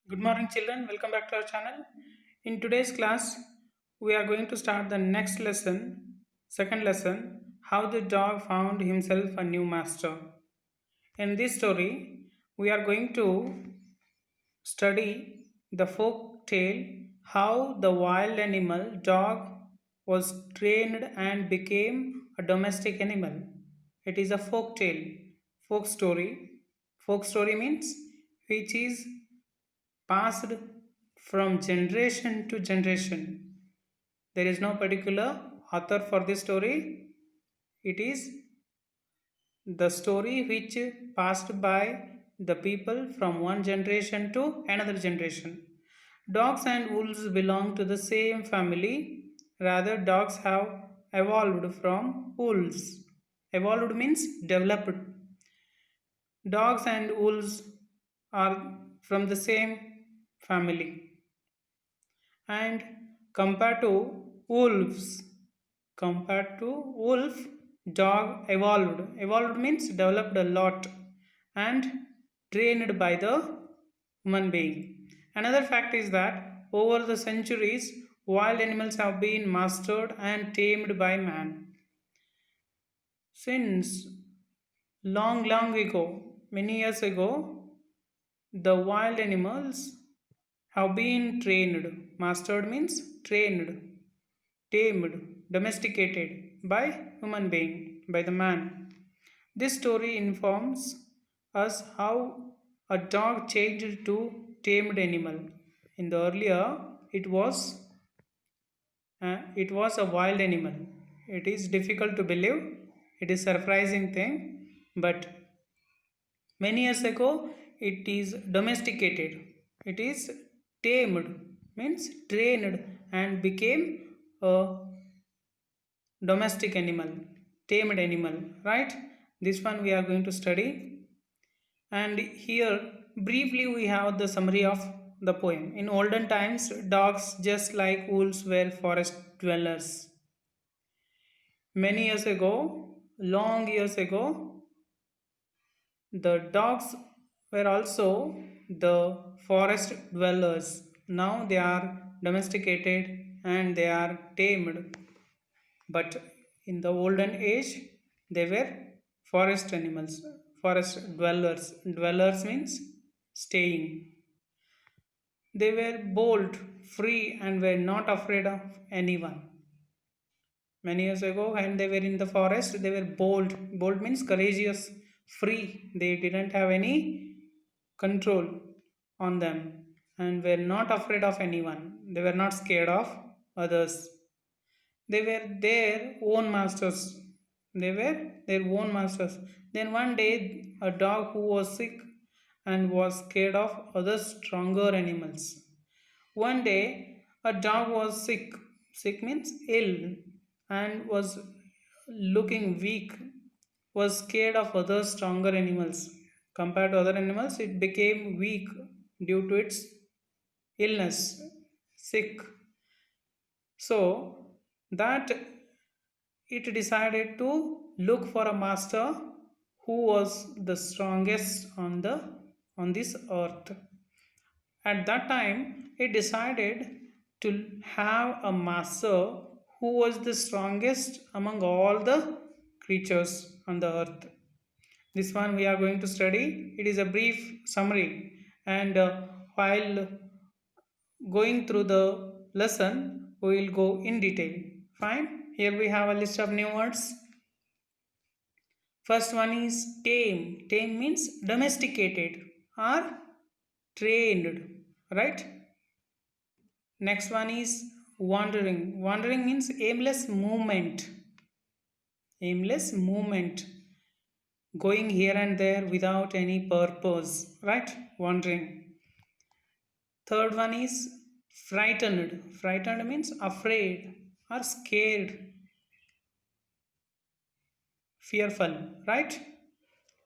Good morning, children. Welcome back to our channel. In today's class, we are going to start the next lesson, second lesson, how the dog found himself a new master. In this story, we are going to study the folk tale how the wild animal dog was trained and became a domestic animal. It is a folk tale, folk story. Folk story means which is passed from generation to generation. There is no particular author for this story. It is the story which passed by the people from one generation to another generation. Dogs and wolves belong to the same family. Rather, dogs have evolved from wolves. Evolved means developed. Dogs and wolves are from the same family. And compared to wolves, compared to wolf, dog evolved means developed a lot and trained by the human being. Another fact is that over the centuries wild animals have been mastered and tamed by man. Since long ago, many years ago, the wild animals have been trained. Mastered means trained, tamed, domesticated by human being, by the man. This story informs us how a dog changed to tamed animal. In the earlier, it was it was a wild animal. It is difficult to believe. It is surprising thing, but many years ago it is domesticated. It is tamed means trained and became a domestic animal, tamed animal, right? This one we are going to study. And here briefly we have the summary of the poem. In olden times, dogs just like wolves were forest dwellers. Many years ago, long years ago, the dogs were also the forest dwellers. Now they are domesticated and they are tamed. But in the olden age, they were forest animals, forest dwellers. Dwellers means staying. They were bold, free, and were not afraid of anyone. Many years ago, when they were in the forest, they were bold. Bold means courageous, free. They didn't have any control on them and were not afraid of anyone. They were not scared of others. They were their own masters. They were their own masters. Then one day, a dog who was sick and was scared of other stronger animals. One day, a dog was sick. Sick means ill and was looking weak, was scared of other stronger animals. Compared to other animals, it became weak due to its illness, sick. So that it decided to look for a master who was the strongest on this earth. At that time, it decided to have a master who was the strongest among all the creatures on the earth. This one we are going to study. It is a brief summary, and while going through the lesson, we will go in detail. Fine. Here we have a list of new words. First one is tame. Tame means domesticated or trained, right? Next one is wandering. Wandering means aimless movement. Aimless movement. Going here and there without any purpose, right? Wandering. Third one is frightened. Frightened means afraid or scared, fearful, right?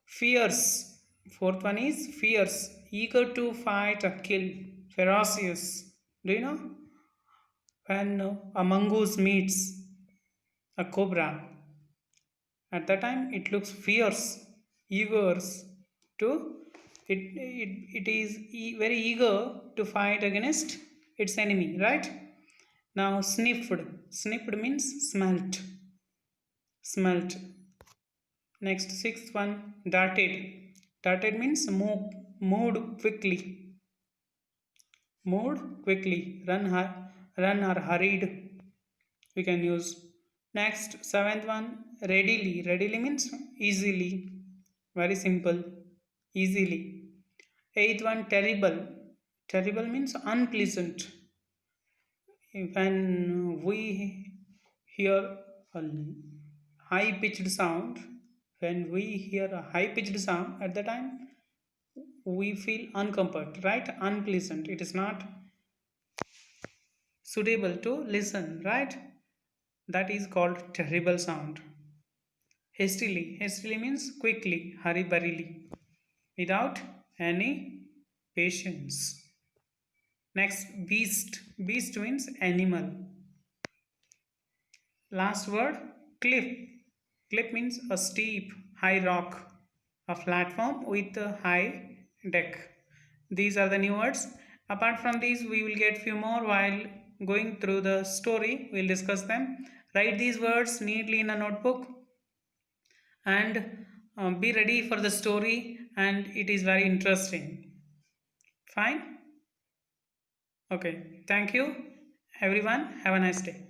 Fierce. Fourth one is fierce, eager to fight or kill, ferocious. Do you know? When a mongoose meets a cobra, at that time it looks fierce, eager to It is very eager to fight against its enemy, right? Now, sniffed. Sniffed means smelt. Smelt. Next, sixth one, darted. Darted means moved quickly. Moved quickly. Run or hurried. We can use. Next, seventh one, readily. Readily means easily. Very simple. Easily. Eighth one, terrible. Terrible means unpleasant. When we hear a high pitched sound, when we hear a high pitched sound, at the time we feel uncomfort, right? Unpleasant. It is not suitable to listen, right? That is called terrible sound. Hastily. Hastily means quickly, hurry burryly, without any patience. Next, beast. Beast means animal. Last word, cliff. Cliff means a steep, high rock, a platform with a high deck. These are the new words. Apart from these, we will get few more while going through the story. We'll discuss them. Write these words neatly in a notebook and be ready for the story, and it is very interesting. Fine? Okay. Thank you, everyone. Have a nice day.